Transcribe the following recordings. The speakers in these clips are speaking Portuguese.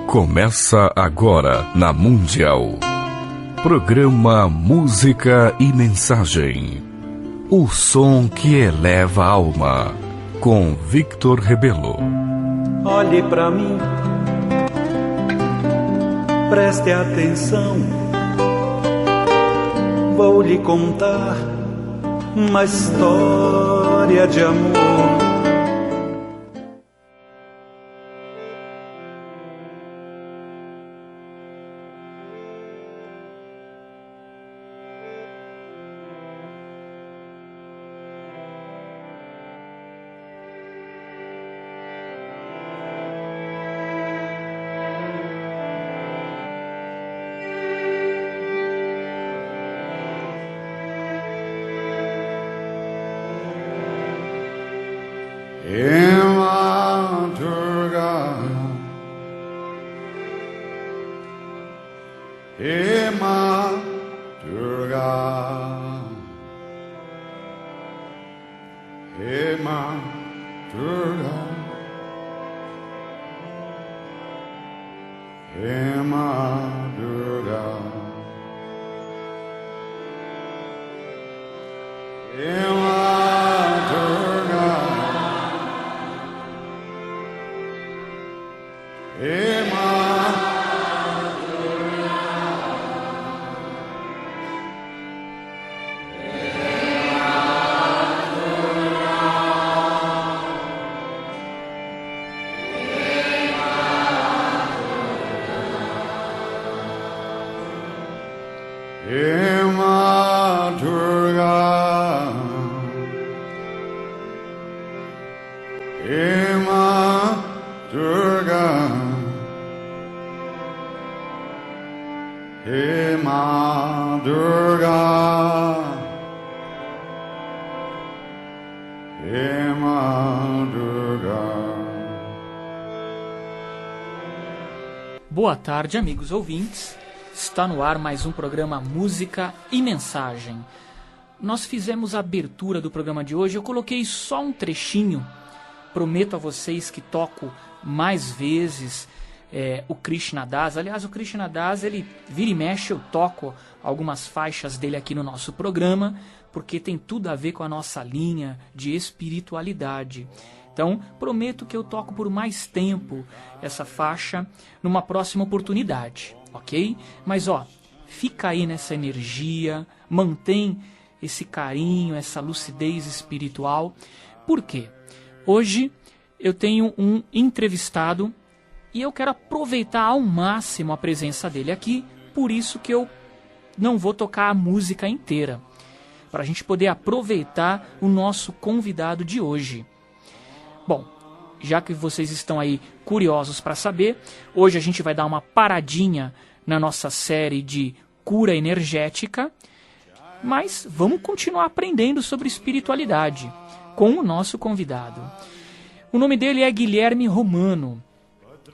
Começa agora na Mundial. Programa Música e Mensagem. O som que eleva a alma. Com Victor Rebelo. Olhe pra mim, preste atenção. Vou lhe contar uma história de amor. Boa tarde, amigos ouvintes. Está no ar mais um programa Música e Mensagem. Nós fizemos a abertura do programa de hoje, eu coloquei só um trechinho. Prometo a vocês que toco mais vezes o Krishna Das. Aliás, o Krishna Das, ele vira e mexe, eu toco algumas faixas dele aqui no nosso programa, porque tem tudo a ver com a nossa linha de espiritualidade. Então, prometo que eu toco por mais tempo essa faixa numa próxima oportunidade, ok? Mas, fica aí nessa energia, mantém esse carinho, essa lucidez espiritual. Por quê? Hoje eu tenho um entrevistado e eu quero aproveitar ao máximo a presença dele aqui, por isso que eu não vou tocar a música inteira, para a gente poder aproveitar o nosso convidado de hoje. Bom, já que vocês estão aí curiosos para saber, hoje a gente vai dar uma paradinha na nossa série de cura energética, mas vamos continuar aprendendo sobre espiritualidade com o nosso convidado. O nome dele é Guilherme Romano.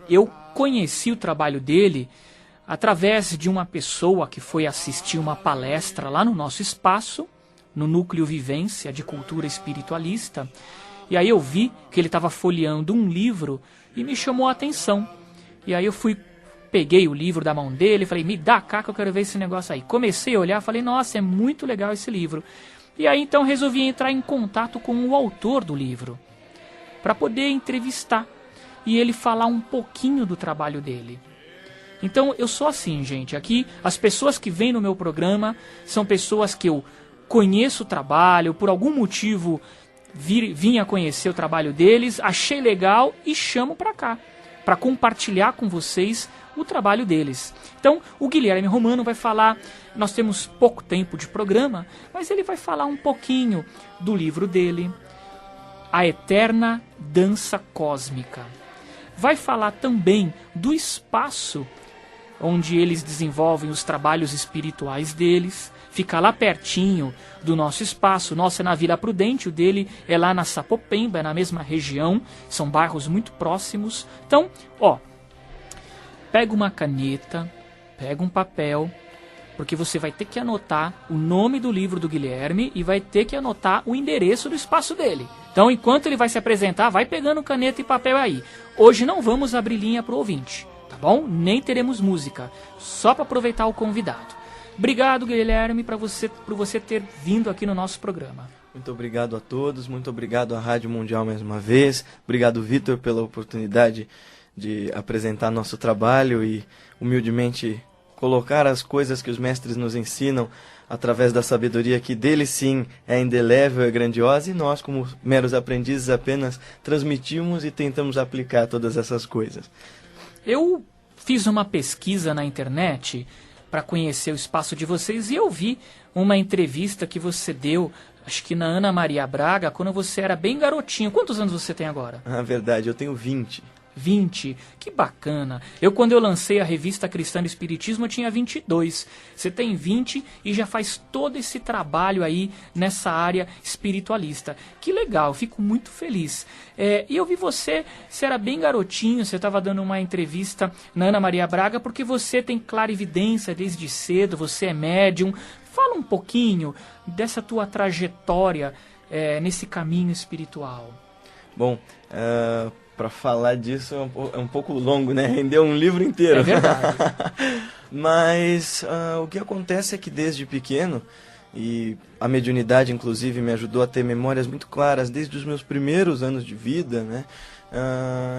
Eu conheci o trabalho dele através de uma pessoa que foi assistir uma palestra lá no nosso espaço, no Núcleo Vivência de Cultura Espiritualista. E aí eu vi que ele estava folheando um livro e me chamou a atenção. E aí eu peguei o livro da mão dele e falei, me dá cá que eu quero ver esse negócio aí. Comecei a olhar, falei, nossa, é muito legal esse livro. E aí então resolvi entrar em contato com o autor do livro, para poder entrevistar e ele falar um pouquinho do trabalho dele. Então eu sou assim, gente, aqui as pessoas que vêm no meu programa são pessoas que eu conheço o trabalho, por algum motivo vim a conhecer o trabalho deles, achei legal e chamo para cá, para compartilhar com vocês o trabalho deles. Então, o Guilherme Romano vai falar, nós temos pouco tempo de programa, mas ele vai falar um pouquinho do livro dele, A Eterna Dança Cósmica. Vai falar também do espaço onde eles desenvolvem os trabalhos espirituais deles, fica lá pertinho do nosso espaço. O nosso é na Vila Prudente, o dele é lá na Sapopemba, é na mesma região, são bairros muito próximos. Então, pega uma caneta, pega um papel, porque você vai ter que anotar o nome do livro do Guilherme e vai ter que anotar o endereço do espaço dele. Então, enquanto ele vai se apresentar, vai pegando caneta e papel aí. Hoje não vamos abrir linha para o ouvinte, tá bom? Nem teremos música, só para aproveitar o convidado. Obrigado, Guilherme, por você ter vindo aqui no nosso programa. Muito obrigado a todos, muito obrigado à Rádio Mundial mais uma vez. Obrigado, Vitor, pela oportunidade de apresentar nosso trabalho e humildemente colocar as coisas que os mestres nos ensinam através da sabedoria que dele sim é indelével, é grandiosa, e nós, como meros aprendizes, apenas transmitimos e tentamos aplicar todas essas coisas. Eu fiz uma pesquisa na internet para conhecer o espaço de vocês e eu vi uma entrevista que você deu, acho que na Ana Maria Braga, quando você era bem garotinho. Quantos anos você tem agora? Na verdade, eu tenho 20. 20, que bacana. Quando eu lancei a revista Cristã do Espiritismo, eu tinha 22. Você tem 20 e já faz todo esse trabalho aí nessa área espiritualista. Que legal, fico muito feliz. E eu vi você era bem garotinho, você estava dando uma entrevista na Ana Maria Braga, porque você tem clarividência desde cedo, você é médium. Fala um pouquinho dessa tua trajetória nesse caminho espiritual. Bom, para falar disso é um pouco longo, né? Rendeu um livro inteiro. É verdade. Mas o que acontece é que desde pequeno, e a mediunidade inclusive me ajudou a ter memórias muito claras desde os meus primeiros anos de vida, né?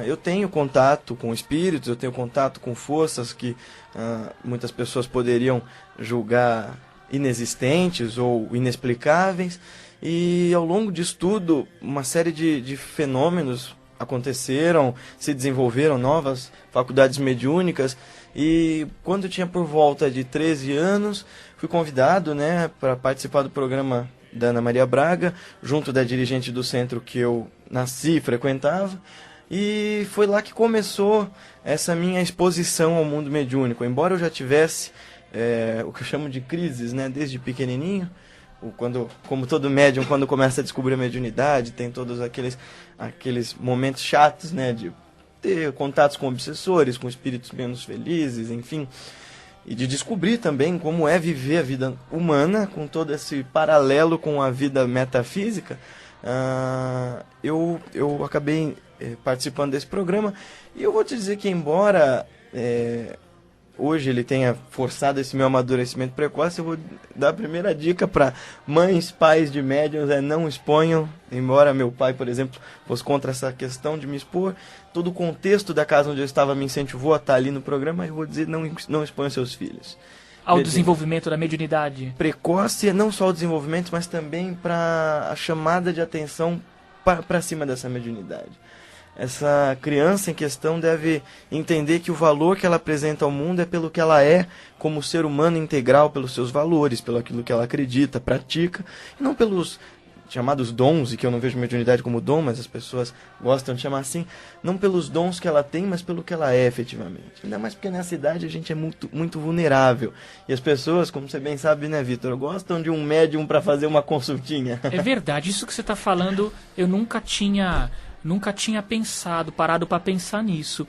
Eu tenho contato com espíritos, eu tenho contato com forças que muitas pessoas poderiam julgar inexistentes ou inexplicáveis, e ao longo de estudo uma série de fenômenos aconteceram, se desenvolveram novas faculdades mediúnicas, e quando eu tinha por volta de 13 anos, fui convidado, né, para participar do programa da Ana Maria Braga, junto da dirigente do centro que eu nasci e frequentava, e foi lá que começou essa minha exposição ao mundo mediúnico. Embora eu já tivesse o que eu chamo de crises, né, desde pequenininho, como todo médium, quando começa a descobrir a mediunidade, tem todos aqueles momentos chatos, né, de ter contatos com obsessores, com espíritos menos felizes, enfim, e de descobrir também como é viver a vida humana com todo esse paralelo com a vida metafísica. Eu acabei participando desse programa, e eu vou te dizer que embora hoje ele tenha forçado esse meu amadurecimento precoce, eu vou dar a primeira dica para mães, pais de médiuns: não exponham. Embora meu pai, por exemplo, fosse contra essa questão de me expor, todo o contexto da casa onde eu estava me incentivou a estar ali no programa, eu vou dizer: não exponham seus filhos. Ao desenvolvimento da mediunidade. Precoce, não só o desenvolvimento, mas também para a chamada de atenção para cima dessa mediunidade. Essa criança em questão deve entender que o valor que ela apresenta ao mundo é pelo que ela é como ser humano integral, pelos seus valores, pelo aquilo que ela acredita, pratica, e não pelos chamados dons, e que eu não vejo mediunidade como dom, mas as pessoas gostam de chamar assim, não pelos dons que ela tem, mas pelo que ela é efetivamente. Ainda mais porque nessa idade a gente é muito, muito vulnerável. E as pessoas, como você bem sabe, né, Vitor, gostam de um médium para fazer uma consultinha. É verdade, isso que você está falando, eu nunca tinha parado para pensar nisso.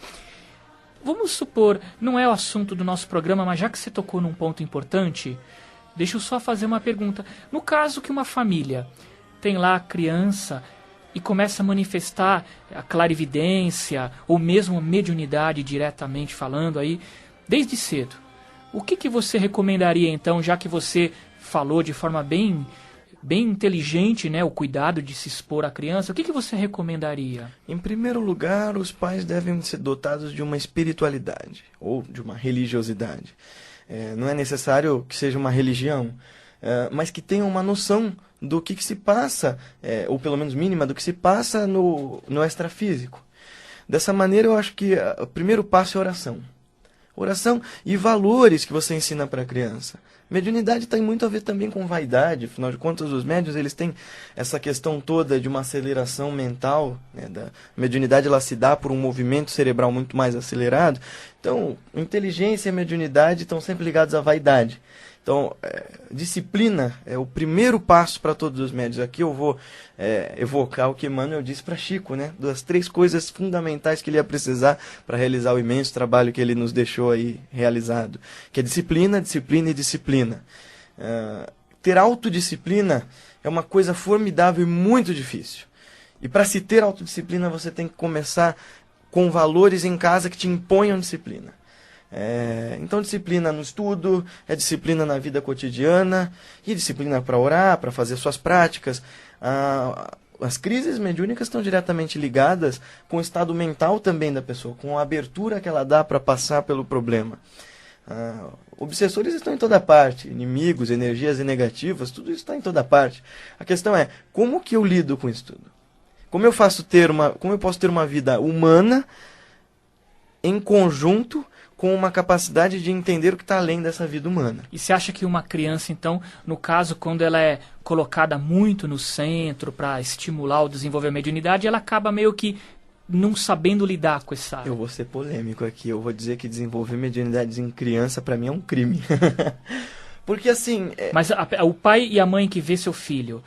Vamos supor, não é o assunto do nosso programa, mas já que você tocou num ponto importante, deixa eu só fazer uma pergunta. No caso que uma família tem lá a criança e começa a manifestar a clarividência, ou mesmo a mediunidade diretamente falando aí, desde cedo, o que você recomendaria então, já que você falou de forma bem inteligente, né, o cuidado de se expor à criança, o que você recomendaria? Em primeiro lugar, os pais devem ser dotados de uma espiritualidade, ou de uma religiosidade. Não é necessário que seja uma religião, mas que tenham uma noção do que se passa, ou pelo menos mínima, do que se passa no extrafísico. Dessa maneira, eu acho que o primeiro passo é oração. Oração e valores que você ensina para a criança. Mediunidade tem muito a ver também com vaidade, afinal de contas os médiuns eles têm essa questão toda de uma aceleração mental, né, da mediunidade ela se dá por um movimento cerebral muito mais acelerado, então inteligência e mediunidade estão sempre ligados à vaidade. Então, disciplina é o primeiro passo para todos os médiuns. Aqui eu vou evocar o que Emmanuel disse para Chico, né? Das 3 coisas fundamentais que ele ia precisar para realizar o imenso trabalho que ele nos deixou aí realizado. Que é disciplina, disciplina e disciplina. Ter autodisciplina é uma coisa formidável e muito difícil. E para se ter autodisciplina, você tem que começar com valores em casa que te imponham disciplina. Então, disciplina no estudo, é disciplina na vida cotidiana, e disciplina para orar, para fazer suas práticas. As crises mediúnicas estão diretamente ligadas com o estado mental também da pessoa, com a abertura que ela dá para passar pelo problema. Obsessores estão em toda parte, inimigos, energias negativas, tudo isso está em toda parte. A questão é, como que eu lido com isso tudo? Como eu posso ter uma vida humana em conjunto com uma capacidade de entender o que está além dessa vida humana? E você acha que uma criança, então, no caso, quando ela é colocada muito no centro para estimular o desenvolvimento da mediunidade, ela acaba meio que não sabendo lidar com essa... Eu vou ser polêmico aqui, eu vou dizer que desenvolver mediunidade em criança, para mim, é um crime. Porque assim... Mas o pai e a mãe que vê seu filho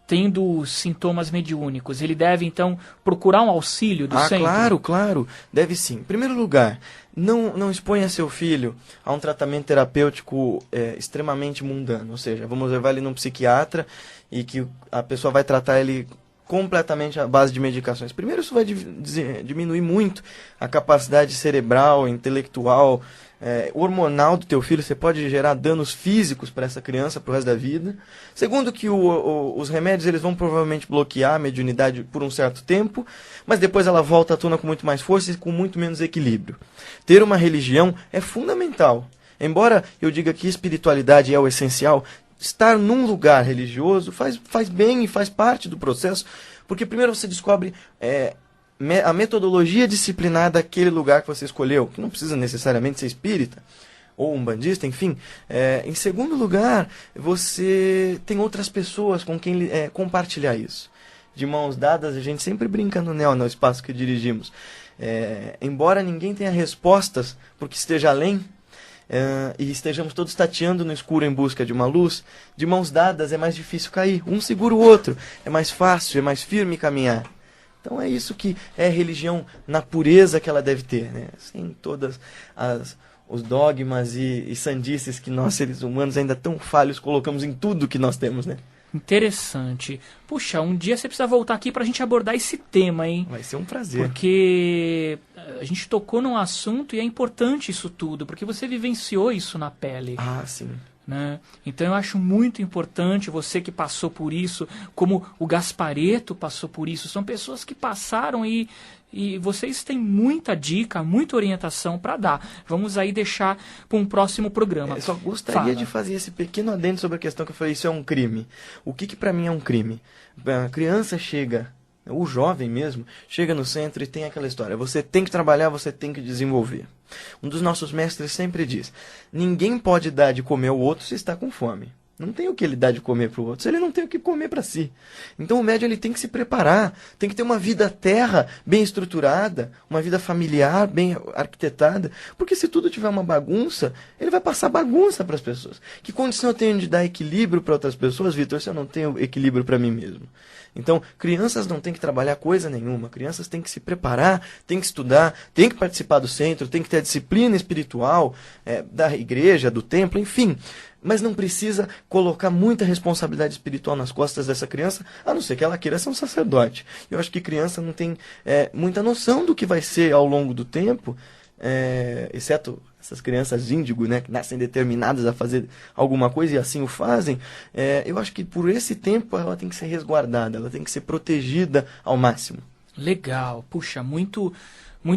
tendo sintomas mediúnicos, ele deve, então, procurar um auxílio do centro? Claro, deve sim. Em primeiro lugar, não exponha seu filho a um tratamento terapêutico extremamente mundano. Ou seja, vamos levar ele num psiquiatra e que a pessoa vai tratar ele completamente à base de medicações. Primeiro, isso vai diminuir muito a capacidade cerebral, intelectual, hormonal do teu filho. Você pode gerar danos físicos para essa criança pro resto da vida. Segundo, que os remédios eles vão provavelmente bloquear a mediunidade por um certo tempo, mas depois ela volta à tona com muito mais força e com muito menos equilíbrio. Ter uma religião é fundamental. Embora eu diga que espiritualidade é o essencial, estar num lugar religioso faz bem e faz parte do processo, porque primeiro você descobre a metodologia disciplinar daquele lugar que você escolheu, que não precisa necessariamente ser espírita ou umbandista, enfim. Em segundo lugar, você tem outras pessoas com quem compartilhar isso. De mãos dadas, a gente sempre brinca no espaço que dirigimos. Embora ninguém tenha respostas porque esteja além, e estejamos todos tateando no escuro em busca de uma luz, de mãos dadas é mais difícil cair. Um segura o outro, é mais fácil, é mais firme caminhar. Então é isso que é religião na pureza que ela deve ter, né? Sem todas os dogmas e sandices que nós, seres humanos, ainda tão falhos, colocamos em tudo que nós temos, né? Interessante. Puxa, um dia você precisa voltar aqui pra gente abordar esse tema, hein? Vai ser um prazer. Porque a gente tocou num assunto e é importante isso tudo, porque você vivenciou isso na pele. Ah, sim. Né? Então eu acho muito importante você que passou por isso, como o Gasparetto passou por isso. São pessoas que passaram e vocês têm muita dica, muita orientação para dar. Vamos aí deixar para um próximo programa. Eu só gostaria de fazer esse pequeno adendo sobre a questão que eu falei, isso é um crime. O que para mim é um crime? A criança chega, o jovem mesmo, chega no centro e tem aquela história. Você tem que trabalhar, você tem que desenvolver. Um dos nossos mestres sempre diz, ninguém pode dar de comer ao outro se está com fome. Não tem o que ele dar de comer para o outro, se ele não tem o que comer para si. Então o médium ele tem que se preparar, tem que ter uma vida terra bem estruturada, uma vida familiar bem arquitetada, porque se tudo tiver uma bagunça, ele vai passar bagunça para as pessoas. Que condição eu tenho de dar equilíbrio para outras pessoas, Vitor, se eu não tenho equilíbrio para mim mesmo? Então, crianças não têm que trabalhar coisa nenhuma, crianças têm que se preparar, têm que estudar, têm que participar do centro, têm que ter a disciplina espiritual da igreja, do templo, enfim. Mas não precisa colocar muita responsabilidade espiritual nas costas dessa criança, a não ser que ela queira ser um sacerdote. Eu acho que criança não tem muita noção do que vai ser ao longo do tempo, exceto essas crianças índigo, né, que nascem determinadas a fazer alguma coisa e assim o fazem. Eu acho que por esse tempo ela tem que ser resguardada, ela tem que ser protegida ao máximo. Legal, puxa, muito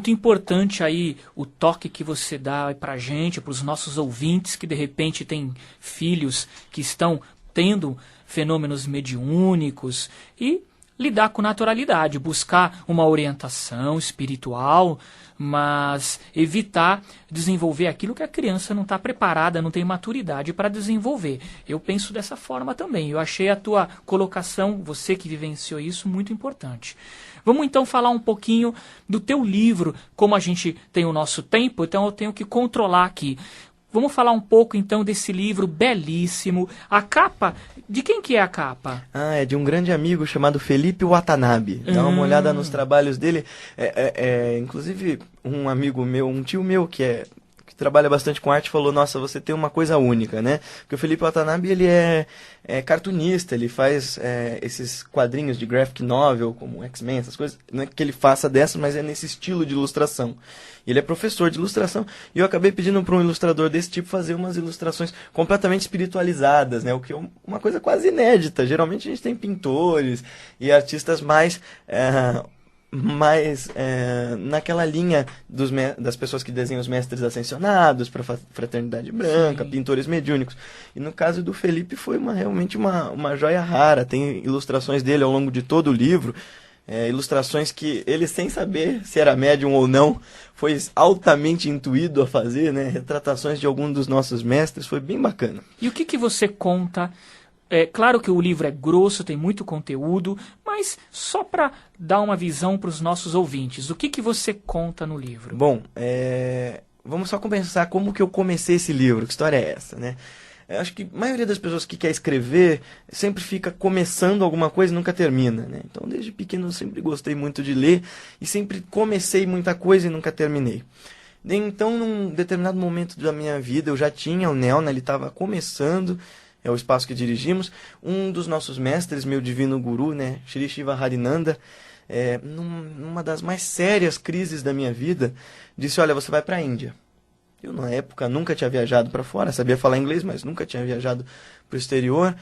importante aí o toque que você dá pra gente, pros nossos ouvintes que de repente têm filhos que estão tendo fenômenos mediúnicos e lidar com naturalidade, buscar uma orientação espiritual, mas evitar desenvolver aquilo que a criança não está preparada, não tem maturidade para desenvolver. Eu penso dessa forma também. Eu achei a tua colocação, você que vivenciou isso, muito importante. Vamos então falar um pouquinho do teu livro. Como a gente tem o nosso tempo, então eu tenho que controlar aqui. Vamos falar um pouco então desse livro belíssimo. A capa, de quem que é a capa? É de um grande amigo chamado Felipe Watanabe. Dá uma olhada nos trabalhos dele. Inclusive um amigo meu, um tio meu que trabalha bastante com arte, falou, nossa, você tem uma coisa única, né? Porque o Felipe Watanabe, ele é cartunista, ele faz esses quadrinhos de graphic novel, como X-Men, essas coisas. Não é que ele faça dessa, mas é nesse estilo de ilustração. Ele é professor de ilustração, e eu acabei pedindo para um ilustrador desse tipo fazer umas ilustrações completamente espiritualizadas, né? O que é uma coisa quase inédita. Geralmente a gente tem pintores e artistas mais naquela linha das pessoas que desenham os mestres ascensionados para Fraternidade Branca, sim, pintores mediúnicos. E no caso do Felipe foi realmente uma joia rara. Tem ilustrações dele ao longo de todo o livro, ilustrações que ele, sem saber se era médium ou não, foi altamente intuído a fazer, né? Retratações de algum dos nossos mestres, foi bem bacana. E o que você conta? É claro que o livro é grosso, tem muito conteúdo, mas só para dar uma visão para os nossos ouvintes, o que você conta no livro? Bom, vamos só começar como que eu comecei esse livro, que história é essa, né? Eu acho que a maioria das pessoas que quer escrever sempre fica começando alguma coisa e nunca termina, né? Então, desde pequeno eu sempre gostei muito de ler e sempre comecei muita coisa e nunca terminei. Então, num determinado momento da minha vida, eu já tinha o Nel, né? Ele estava começando, é o espaço que dirigimos. Um dos nossos mestres, meu divino guru, né? Shri Shiva Harinanda, numa das mais sérias crises da minha vida, disse, olha, você vai para a Índia. Eu, na época, nunca tinha viajado para fora, sabia falar inglês, mas nunca tinha viajado para o exterior.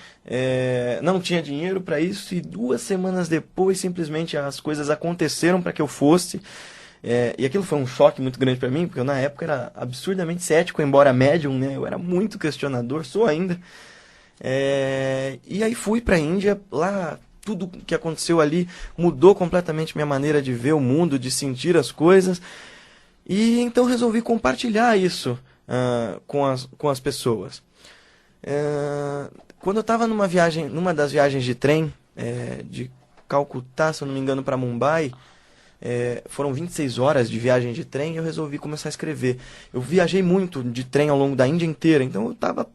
Não tinha dinheiro para isso e 2 semanas depois, simplesmente, as coisas aconteceram para que eu fosse. E aquilo foi um choque muito grande para mim, porque eu, na época, era absurdamente cético, embora médium, né? Eu era muito questionador, sou ainda. E aí fui para a Índia, lá tudo que aconteceu ali mudou completamente minha maneira de ver o mundo, de sentir as coisas. E então resolvi compartilhar isso com as pessoas. Quando eu estava numa das viagens de trem, de Calcutá, se eu não me engano, para Mumbai, foram 26 horas de viagem de trem, e eu resolvi começar a escrever. Eu viajei muito de trem ao longo da Índia inteira, então eu estava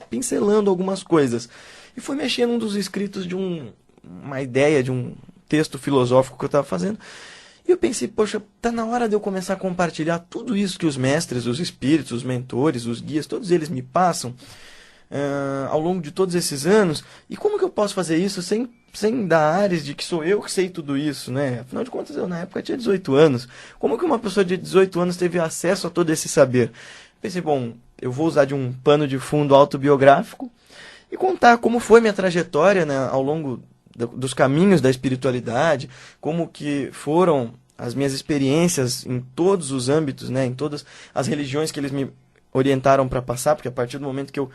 pincelando algumas coisas. E fui mexendo num dos escritos de uma ideia, de um texto filosófico que eu estava fazendo. E eu pensei, poxa, tá na hora de eu começar a compartilhar tudo isso que os mestres, os espíritos, os mentores, os guias, todos eles me passam ao longo de todos esses anos. E como que eu posso fazer isso sem dar ares de que sou eu que sei tudo isso, né? Afinal de contas, eu na época tinha 18 anos. Como que uma pessoa de 18 anos teve acesso a todo esse saber? Pensei, bom, eu vou usar de um pano de fundo autobiográfico e contar como foi minha trajetória, né, ao longo dos caminhos da espiritualidade, como que foram as minhas experiências em todos os âmbitos, né, em todas as religiões que eles me orientaram para passar, porque a partir do momento que eu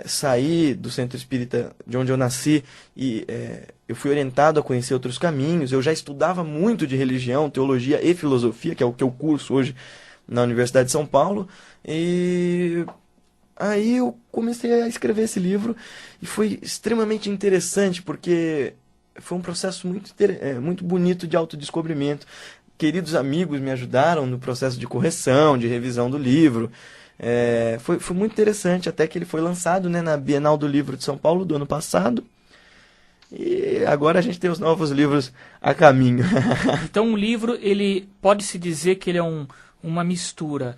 saí do centro espírita de onde eu nasci e eu fui orientado a conhecer outros caminhos, eu já estudava muito de religião, teologia e filosofia, que é o que eu curso hoje na Universidade de São Paulo, e aí eu comecei a escrever esse livro e foi extremamente interessante, porque foi um processo muito bonito de autodescobrimento. Queridos amigos me ajudaram no processo de correção, de revisão do livro. Foi muito interessante, até que ele foi lançado, né, na Bienal do Livro de São Paulo do ano passado. E agora a gente tem os novos livros a caminho. Então o livro, ele pode-se dizer que ele é uma mistura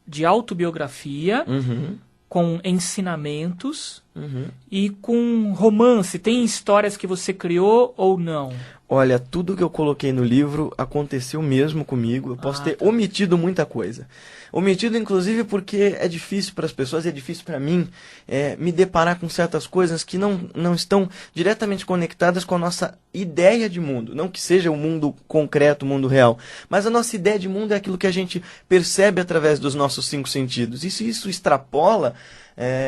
de autobiografia, uhum, com ensinamentos, uhum, e com romance. Tem histórias que você criou ou não? Olha, tudo que eu coloquei no livro aconteceu mesmo comigo. Eu posso ter omitido muita coisa. Omitido, inclusive, porque é difícil para as pessoas, é difícil para mim me deparar com certas coisas que não estão diretamente conectadas com a nossa ideia de mundo. Não que seja o mundo concreto, o mundo real. Mas a nossa ideia de mundo é aquilo que a gente percebe através dos nossos 5 sentidos. E se isso extrapola,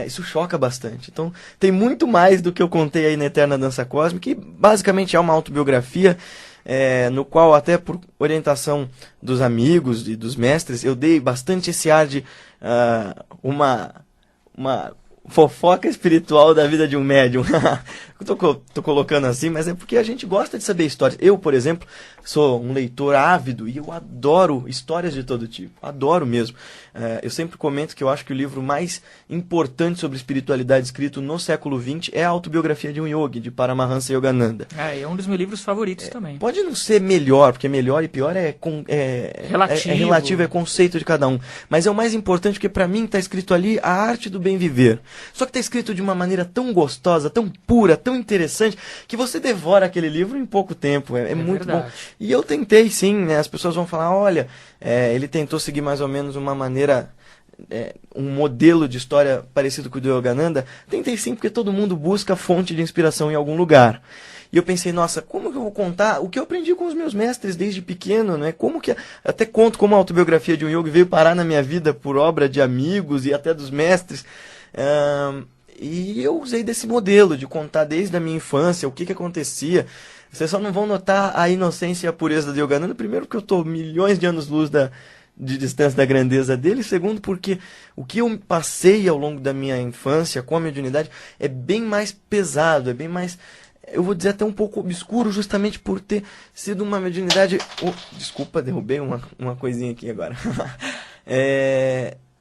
isso choca bastante. Então, tem muito mais do que eu contei aí na Eterna Dança Cósmica, que basicamente é uma autobiografia, no qual, até por orientação dos amigos e dos mestres, eu dei bastante esse ar de uma fofoca espiritual da vida de um médium. Eu tô colocando assim, mas é porque a gente gosta de saber histórias. Eu, por exemplo, sou um leitor ávido e eu adoro histórias de todo tipo. Adoro mesmo. Eu sempre comento que eu acho que o livro mais importante sobre espiritualidade escrito no século XX é a autobiografia de um yogi, de Paramahansa Yogananda. É um dos meus livros favoritos também. Pode não ser melhor, porque melhor e pior é relativo, é conceito de cada um. Mas é o mais importante, porque para mim está escrito ali a arte do bem viver. Só que está escrito de uma maneira tão gostosa, tão pura, tão interessante, que você devora aquele livro em pouco tempo. É muito verdade. bom. E eu tentei sim, né? As pessoas vão falar, olha, ele tentou seguir mais ou menos uma maneira... um modelo de história parecido com o do Yogananda. Tentei sim, porque todo mundo busca fonte de inspiração em algum lugar. E eu pensei, nossa, como que eu vou contar o que eu aprendi com os meus mestres desde pequeno, né? Como que até conto como a autobiografia de um yogi veio parar na minha vida por obra de amigos e até dos mestres. E eu usei desse modelo de contar desde a minha infância o que acontecia. Vocês só não vão notar a inocência e a pureza do Yogananda, primeiro porque eu estou milhões de anos-luz de distância da grandeza dele, segundo porque o que eu passei ao longo da minha infância com a mediunidade é bem mais pesado, é bem mais, eu vou dizer até um pouco obscuro, justamente por ter sido uma mediunidade... desculpa, derrubei uma coisinha aqui agora.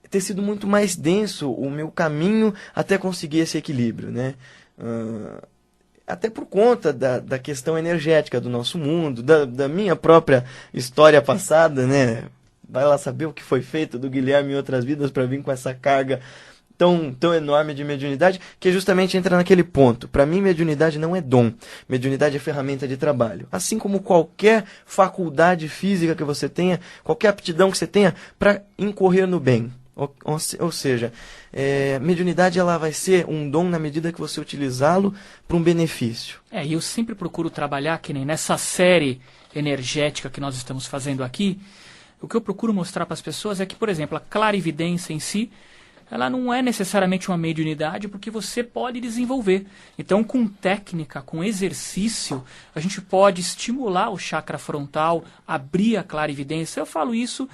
Ter sido muito mais denso o meu caminho até conseguir esse equilíbrio, né? Até por conta da questão energética do nosso mundo, da minha própria história passada, né? Vai lá saber o que foi feito do Guilherme em outras vidas para vir com essa carga tão enorme de mediunidade, que justamente entra naquele ponto. Para mim, mediunidade não é dom. Mediunidade é ferramenta de trabalho. Assim como qualquer faculdade física que você tenha, qualquer aptidão que você tenha para incorrer no bem. Ou seja, mediunidade ela vai ser um dom na medida que você utilizá-lo para um benefício. E eu sempre procuro trabalhar, que nem nessa série energética que nós estamos fazendo aqui. O que eu procuro mostrar para as pessoas é que, por exemplo, a clarividência em si, ela não é necessariamente uma mediunidade, porque você pode desenvolver. Então, com técnica, com exercício, a gente pode estimular o chakra frontal, abrir a clarividência. Eu falo isso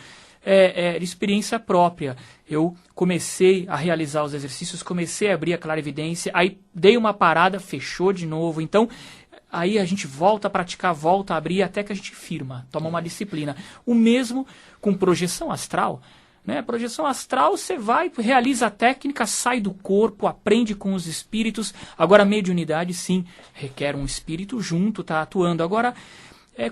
de experiência própria. Eu comecei a realizar os exercícios, comecei a abrir a clarividência, aí dei uma parada, fechou de novo. Então, aí a gente volta a praticar, volta a abrir, até que a gente firma, toma uma disciplina. O mesmo com projeção astral. Né? Projeção astral, você vai, realiza a técnica, sai do corpo, aprende com os espíritos. Agora, a mediunidade, sim, requer um espírito junto, tá atuando. Agora,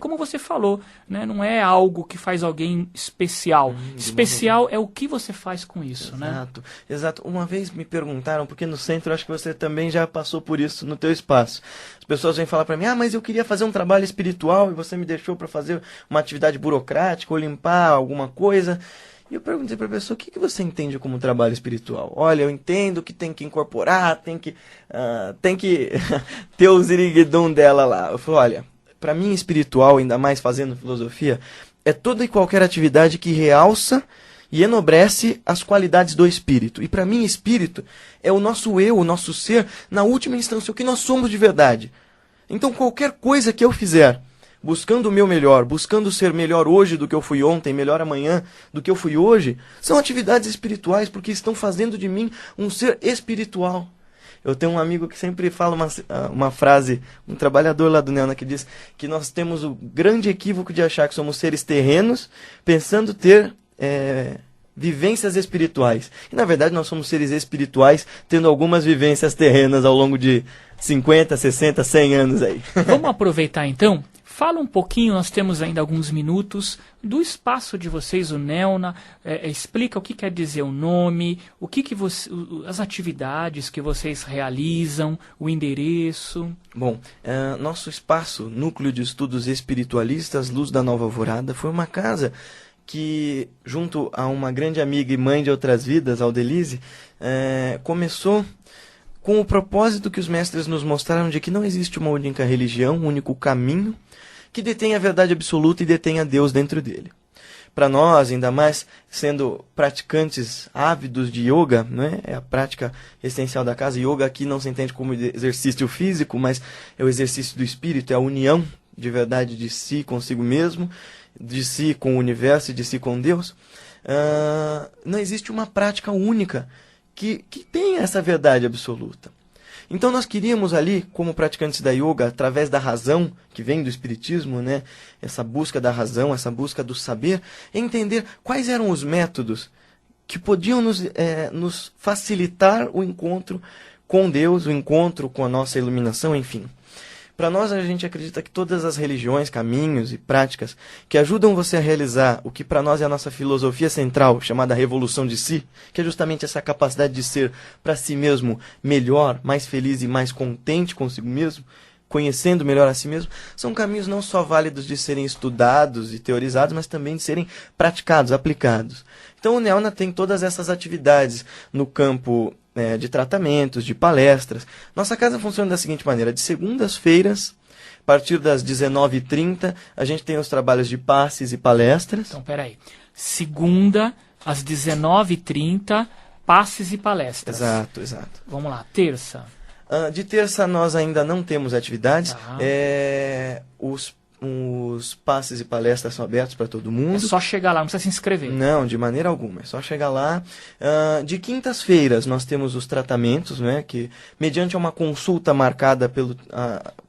como você falou, né? Não é algo que faz alguém especial. Especial é o que você faz com isso. Exato, né? Exato. Uma vez me perguntaram, porque no centro eu acho que você também já passou por isso no teu espaço. As pessoas vêm falar para mim, mas eu queria fazer um trabalho espiritual e você me deixou para fazer uma atividade burocrática ou limpar alguma coisa. E eu perguntei para a pessoa, o que você entende como trabalho espiritual? Olha, eu entendo que tem que incorporar, tem que ter o ziriguidum dela lá. Eu falei, olha, para mim espiritual, ainda mais fazendo filosofia, é toda e qualquer atividade que realça e enobrece as qualidades do espírito. E para mim espírito é o nosso eu, o nosso ser, na última instância, o que nós somos de verdade. Então qualquer coisa que eu fizer, buscando o meu melhor, buscando ser melhor hoje do que eu fui ontem, melhor amanhã do que eu fui hoje, são atividades espirituais, porque estão fazendo de mim um ser espiritual. Eu tenho um amigo que sempre fala uma frase, um trabalhador lá do Neana, que diz que nós temos o grande equívoco de achar que somos seres terrenos, pensando ter vivências espirituais. E na verdade nós somos seres espirituais, tendo algumas vivências terrenas ao longo de 50, 60, 100 anos aí. Vamos aproveitar então? Fala um pouquinho, nós temos ainda alguns minutos, do espaço de vocês, o Neuna. Explica o que quer dizer o nome, as atividades que vocês realizam, o endereço. Bom, nosso espaço, Núcleo de Estudos Espiritualistas, Luz da Nova Alvorada, foi uma casa que, junto a uma grande amiga e mãe de outras vidas, Aldelise, começou com o propósito que os mestres nos mostraram de que não existe uma única religião, um único caminho, que detém a verdade absoluta e detém a Deus dentro dele. Para nós, ainda mais sendo praticantes ávidos de yoga, né? É a prática essencial da casa. Yoga aqui não se entende como exercício físico, mas é o exercício do espírito, é a união de verdade de si consigo mesmo, de si com o universo e de si com Deus. Não existe uma prática única que tenha essa verdade absoluta. Então nós queríamos ali, como praticantes da yoga, através da razão, que vem do espiritismo, né? Essa busca da razão, essa busca do saber, entender quais eram os métodos que podiam nos facilitar o encontro com Deus, o encontro com a nossa iluminação, enfim. Para nós, a gente acredita que todas as religiões, caminhos e práticas que ajudam você a realizar o que para nós é a nossa filosofia central, chamada revolução de si, que é justamente essa capacidade de ser para si mesmo melhor, mais feliz e mais contente consigo mesmo, conhecendo melhor a si mesmo, são caminhos não só válidos de serem estudados e teorizados, mas também de serem praticados, aplicados. Então o Neona tem todas essas atividades no campo de tratamentos, de palestras. Nossa casa funciona da seguinte maneira: de segundas-feiras, a partir das 19h30, a gente tem os trabalhos de passes e palestras. Então, peraí. Segunda, às 19h30, passes e palestras. Exato, exato. Vamos lá, terça. De terça nós ainda não temos atividades. Os passes e palestras são abertos para todo mundo. É só chegar lá, não precisa se inscrever. Não, de maneira alguma, é só chegar lá. De quintas-feiras nós temos os tratamentos, né, que mediante uma consulta marcada,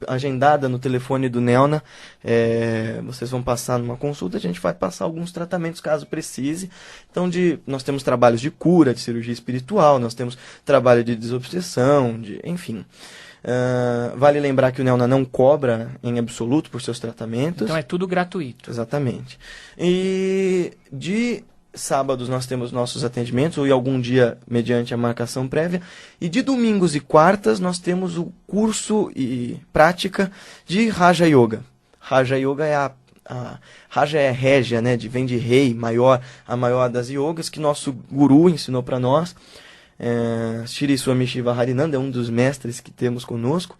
agendada no telefone do Neona, vocês vão passar numa consulta, a gente vai passar alguns tratamentos caso precise. Então nós temos trabalhos de cura, de cirurgia espiritual, nós temos trabalho de desobsessão, enfim. Vale lembrar que o Neona não cobra em absoluto por seus tratamentos. Então é tudo gratuito. Exatamente. E de sábados nós temos nossos atendimentos, ou em algum dia mediante a marcação prévia. E de domingos e quartas nós temos o curso e prática de Raja Yoga. Raja Yoga é Raja é régia, né? Vem de rei, maior, a maior das yogas, que nosso guru ensinou para nós. Shri Swami Shiva Harinanda é um dos mestres que temos conosco,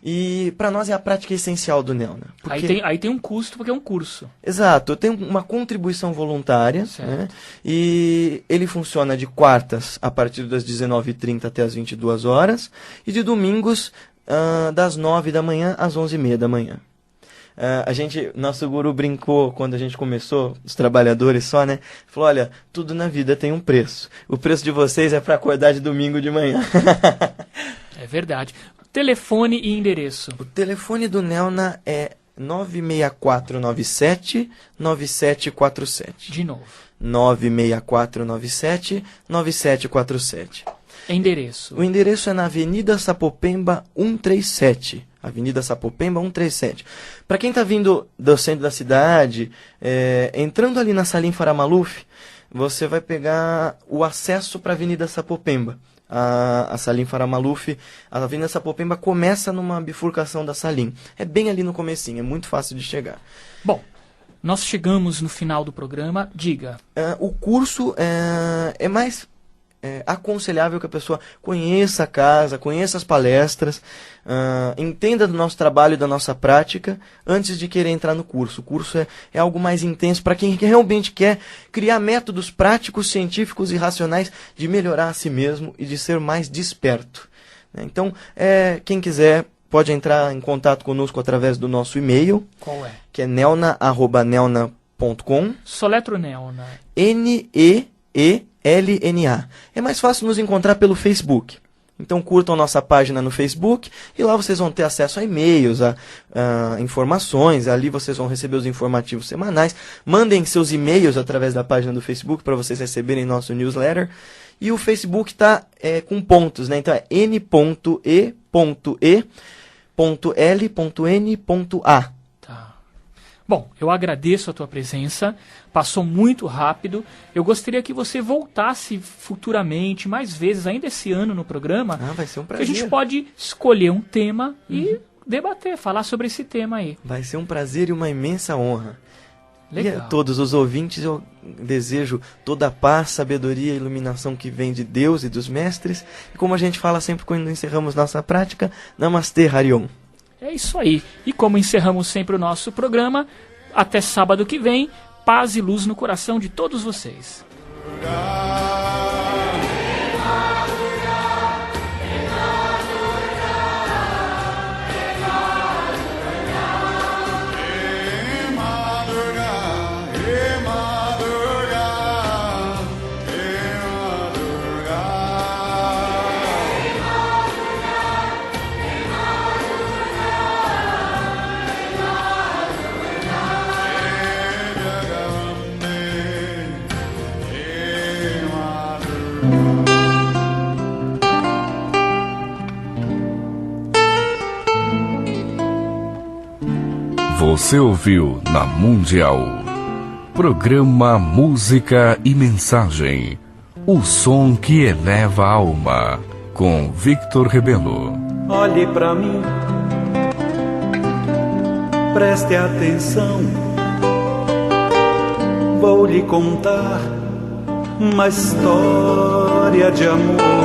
e para nós é a prática essencial do Neona. Aí tem um custo, porque é um curso. Exato, tem uma contribuição voluntária, né? E ele funciona de quartas a partir das 19h30 até as 22 horas, e de domingos das 9 da manhã às 11h30 da manhã. Nosso guru brincou quando a gente começou, os trabalhadores só, né? Falou: olha, tudo na vida tem um preço. O preço de vocês é para acordar de domingo de manhã. É verdade. Telefone e endereço. O telefone do Neona é 96497-9747. De novo. 96497-9747. Endereço. O endereço é na Avenida Sapopemba 137. Avenida Sapopemba 137. Para quem está vindo do centro da cidade, entrando ali na Salim Faramaluf, você vai pegar o acesso para a Avenida Sapopemba. A Salim Faramaluf, a Avenida Sapopemba começa numa bifurcação da Salim. É bem ali no comecinho, é muito fácil de chegar. Bom, nós chegamos no final do programa. Diga. O curso é mais aconselhável que a pessoa conheça a casa, conheça as palestras, entenda do nosso trabalho e da nossa prática antes de querer entrar no curso. O curso é algo mais intenso para quem realmente quer criar métodos práticos, científicos e racionais de melhorar a si mesmo e de ser mais desperto. Então, quem quiser pode entrar em contato conosco através do nosso e-mail. Qual é? Que é neona@neona.com. Soletra o Neona. NEELNA. É mais fácil nos encontrar pelo Facebook. Então curtam nossa página no Facebook e lá vocês vão ter acesso a e-mails, a informações. Ali vocês vão receber os informativos semanais. Mandem seus e-mails através da página do Facebook para vocês receberem nosso newsletter. E o Facebook está com pontos, né? Então é n.e.e.l.n.a. Bom, eu agradeço a tua presença, passou muito rápido. Eu gostaria que você voltasse futuramente, mais vezes, ainda esse ano no programa. Vai ser um prazer. Que a gente pode escolher um tema e debater, falar sobre esse tema aí. Vai ser um prazer e uma imensa honra. Legal. E a todos os ouvintes eu desejo toda a paz, sabedoria e iluminação que vem de Deus e dos mestres. E como a gente fala sempre quando encerramos nossa prática, Namastê, Harion. É isso aí. E como encerramos sempre o nosso programa, até sábado que vem, paz e luz no coração de todos vocês. Você ouviu na Mundial. Programa Música e Mensagem. O som que eleva a alma. Com Victor Rebelo. Olhe pra mim, preste atenção. Vou lhe contar uma história de amor.